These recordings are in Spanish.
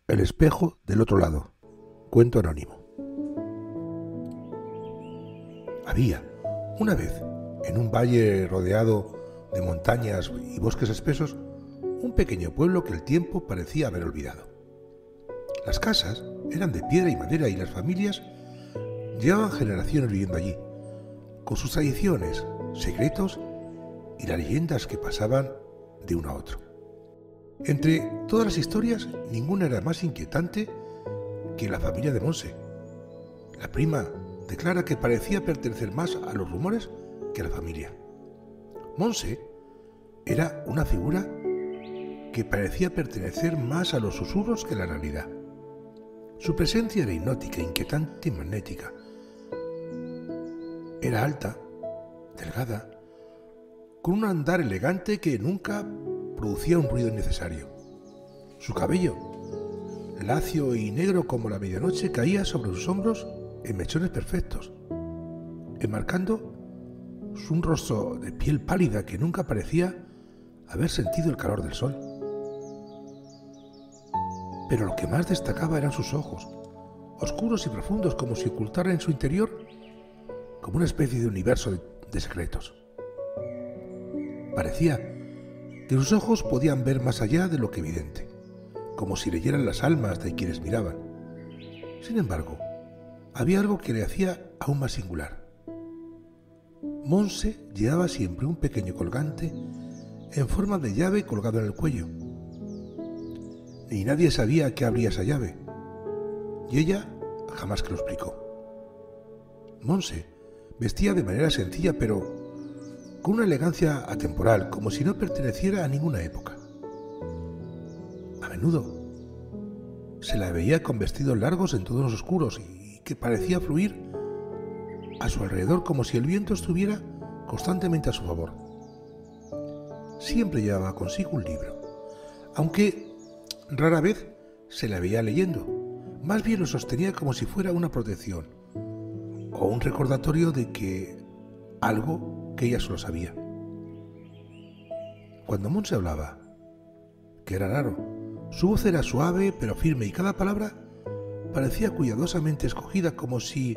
El espejo del otro lado. Cuento anónimo. Había, una vez, en un valle rodeado de montañas y bosques espesos, un pequeño pueblo que el tiempo parecía haber olvidado. Las casas eran de piedra y madera y las familias llevaban generaciones viviendo allí, con sus tradiciones, secretos y las leyendas que pasaban de uno a otro. Entre todas las historias, ninguna era más inquietante que la familia de Monse. La prima de Clara, que parecía pertenecer más a los rumores que a la familia. Monse era una figura que parecía pertenecer más a los susurros que a la realidad. Su presencia era hipnótica, inquietante y magnética. Era alta, delgada, con un andar elegante que nunca producía un ruido innecesario. Su cabello, lacio y negro como la medianoche, caía sobre sus hombros en mechones perfectos, enmarcando un rostro de piel pálida que nunca parecía haber sentido el calor del sol. Pero lo que más destacaba eran sus ojos, oscuros y profundos, como si ocultaran en su interior como una especie de universo de secretos. Parecía que sus ojos podían ver más allá de lo que evidente, como si leyeran las almas de quienes miraban. Sin embargo, había algo que le hacía aún más singular. Monse llevaba siempre un pequeño colgante en forma de llave colgado en el cuello. Ni nadie sabía qué abría esa llave, y ella jamás que lo explicó. Monse vestía de manera sencilla, pero con una elegancia atemporal, como si no perteneciera a ninguna época. A menudo se la veía con vestidos largos en tonos oscuros y que parecía fluir a su alrededor como si el viento estuviera constantemente a su favor. Siempre llevaba consigo un libro, aunque rara vez se la veía leyendo. Más bien lo sostenía como si fuera una protección o un recordatorio de que algo que ella solo sabía. Cuando Monse hablaba, que era raro, su voz era suave pero firme y cada palabra parecía cuidadosamente escogida, como si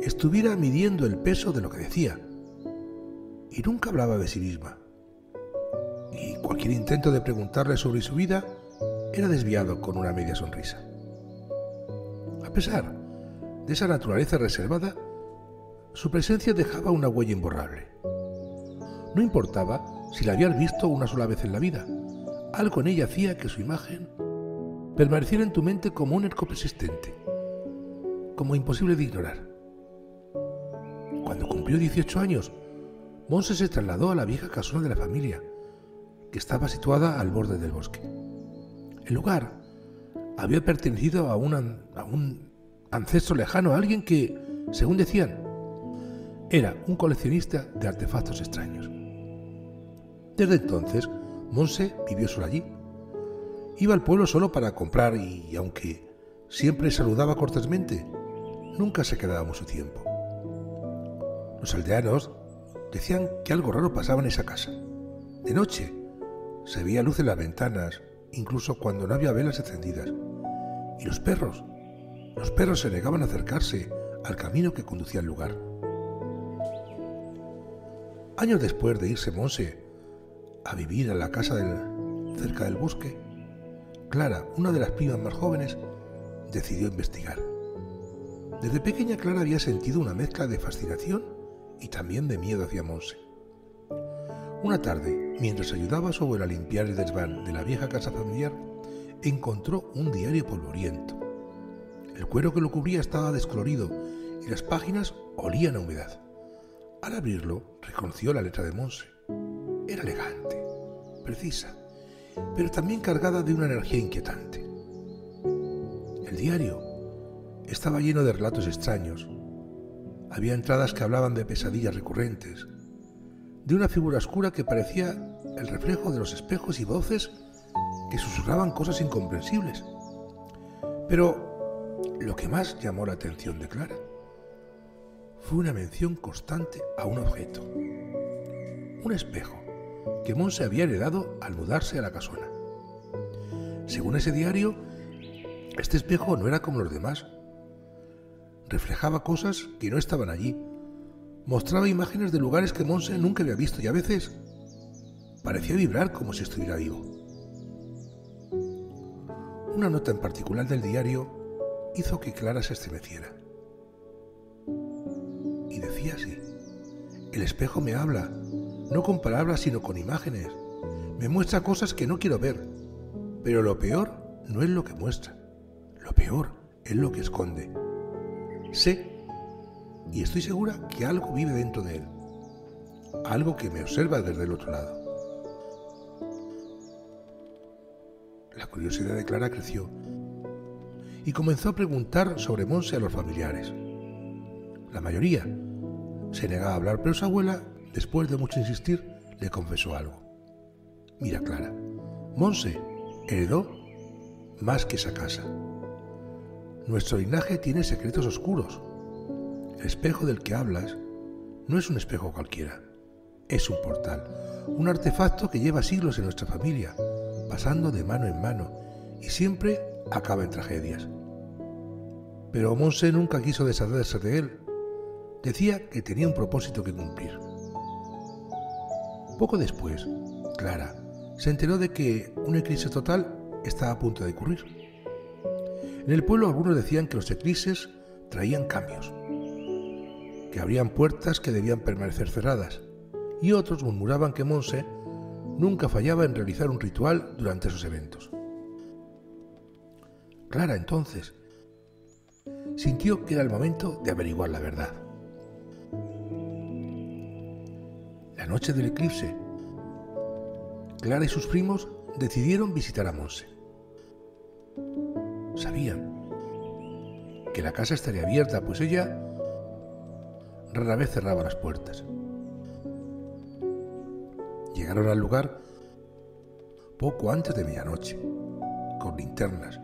estuviera midiendo el peso de lo que decía. Y nunca hablaba de sí misma. Y cualquier intento de preguntarle sobre su vida era desviado con una media sonrisa. A pesar de esa naturaleza reservada, su presencia dejaba una huella imborrable. No importaba si la habías visto una sola vez en la vida, algo en ella hacía que su imagen permaneciera en tu mente como un eco persistente, como imposible de ignorar. Cuando cumplió 18 años, Monse se trasladó a la vieja casona de la familia, que estaba situada al borde del bosque. El lugar había pertenecido a un ancestro lejano, a alguien que, según decían, era un coleccionista de artefactos extraños. Desde entonces, Monse vivió sola allí. Iba al pueblo solo para comprar y, aunque siempre saludaba cortésmente, nunca se quedaba mucho tiempo. Los aldeanos decían que algo raro pasaba en esa casa. De noche se veía luz en las ventanas, incluso cuando no había velas encendidas. Y los perros se negaban a acercarse al camino que conducía al lugar. Años después de irse Monse a vivir a la casa cerca del bosque, Clara, una de las primas más jóvenes, decidió investigar. Desde pequeña Clara había sentido una mezcla de fascinación y también de miedo hacia Monse. Una tarde, mientras ayudaba a su abuela a limpiar el desván de la vieja casa familiar, encontró un diario polvoriento. El cuero que lo cubría estaba descolorido y las páginas olían a humedad. Al abrirlo, reconoció la letra de Monse. Era elegante, precisa, pero también cargada de una energía inquietante. El diario estaba lleno de relatos extraños. Había entradas que hablaban de pesadillas recurrentes, de una figura oscura que parecía el reflejo de los espejos y voces que susurraban cosas incomprensibles. Pero lo que más llamó la atención de Clara fue una mención constante a un objeto, un espejo que Monse había heredado al mudarse a la casona. Según ese diario, Este espejo no era como los demás. Reflejaba cosas que no estaban allí. Mostraba imágenes de lugares que Montse nunca había visto y a veces parecía vibrar como si estuviera vivo. Una nota en particular del diario hizo que Clara se estremeciera. Y decía así: el espejo me habla, no con palabras sino con imágenes. Me muestra cosas que no quiero ver, pero lo peor no es lo que muestra, lo peor es lo que esconde. Sé y estoy segura que algo vive dentro de él, algo que me observa desde el otro lado. La curiosidad de Clara creció y comenzó a preguntar sobre Montse a los familiares. La mayoría se negaba a hablar, pero su abuela, después de mucho insistir, le confesó algo. Mira, Clara, Montse heredó más que esa casa. Nuestro linaje tiene secretos oscuros. El espejo del que hablas no es un espejo cualquiera, es un portal, un artefacto que lleva siglos en nuestra familia, pasando de mano en mano y siempre acaba en tragedias. Pero Montse nunca quiso deshacerse de él. Decía que tenía un propósito que cumplir. Poco después, Clara se enteró de que una eclipse total estaba a punto de ocurrir. En el pueblo algunos decían que los eclipses traían cambios, que abrían puertas que debían permanecer cerradas, y otros murmuraban que Montse nunca fallaba en realizar un ritual durante esos eventos. Clara entonces sintió que era el momento de averiguar la verdad. La noche del eclipse, Clara y sus primos decidieron visitar a Montse. Sabían que la casa estaría abierta, pues ella rara vez cerraba las puertas. Llegaron al lugar poco antes de medianoche, con linternas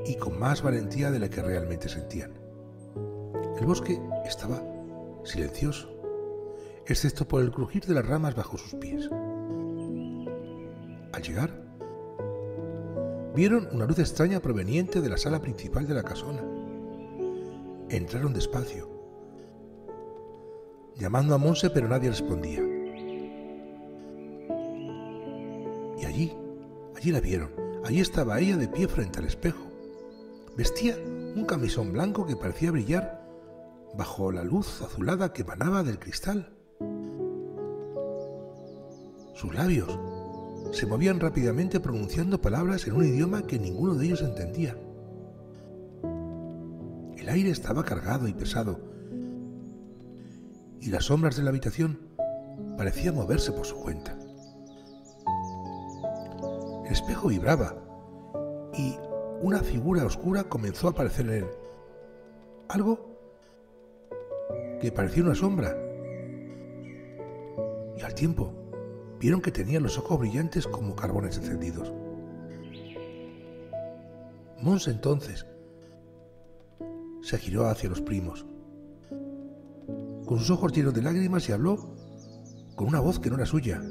y con más valentía de la que realmente sentían. El bosque estaba silencioso, excepto por el crujir de las ramas bajo sus pies. Al llegar, vieron una luz extraña proveniente de la sala principal de la casona. Entraron despacio, llamando a Montse, pero nadie respondía. Y allí la vieron. Allí estaba ella de pie frente al espejo. Vestía un camisón blanco que parecía brillar bajo la luz azulada que emanaba del cristal. Sus labios se movían rápidamente pronunciando palabras en un idioma que ninguno de ellos entendía. El aire estaba cargado y pesado, y las sombras de la habitación parecían moverse por su cuenta. El espejo vibraba y una figura oscura comenzó a aparecer en él. Algo que parecía una sombra. Y al tiempo vieron que tenía los ojos brillantes como carbones encendidos. Montse entonces se giró hacia los primos, con sus ojos llenos de lágrimas, y habló con una voz que no era suya.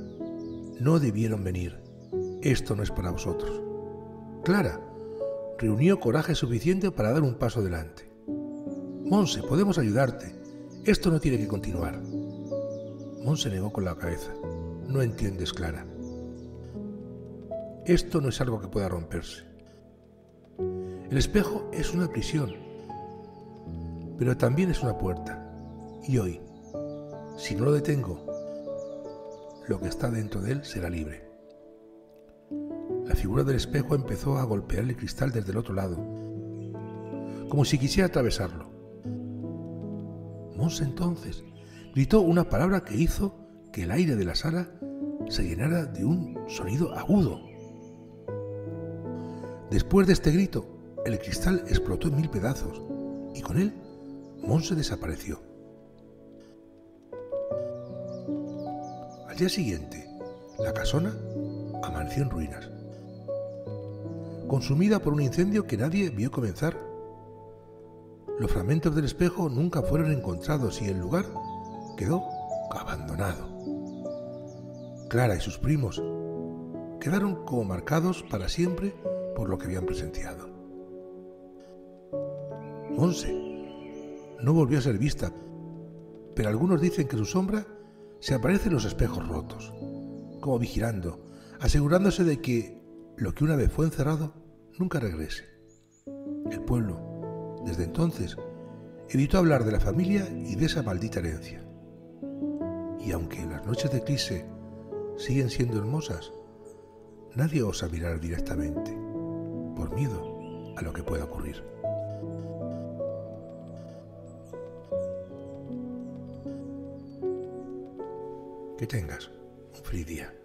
No debieron venir. Esto no es para vosotros. Clara reunió coraje suficiente para dar un paso adelante. Montse, podemos ayudarte. Esto no tiene que continuar. Montse negó con la cabeza. No entiendes, Clara. Esto no es algo que pueda romperse. El espejo es una prisión, pero también es una puerta. Y hoy, si no lo detengo, lo que está dentro de él será libre. La figura del espejo empezó a golpear el cristal desde el otro lado, como si quisiera atravesarlo. Montse entonces gritó una palabra que hizo que el aire de la sala se llenara de un sonido agudo. Después de este grito, el cristal explotó en 1000 pedazos y con él Montse desapareció. Al día siguiente, la casona amaneció en ruinas, consumida por un incendio que nadie vio comenzar. Los fragmentos del espejo nunca fueron encontrados y el lugar quedó abandonado. Clara y sus primos quedaron como marcados para siempre por lo que habían presenciado. Monse no volvió a ser vista, pero algunos dicen que su sombra se aparece en los espejos rotos, como vigilando, asegurándose de que lo que una vez fue encerrado nunca regrese. El pueblo, desde entonces, evitó hablar de la familia y de esa maldita herencia. Y aunque las noches de Clisse siguen siendo hermosas, nadie osa mirar directamente, por miedo a lo que pueda ocurrir. Que tengas un feliz día.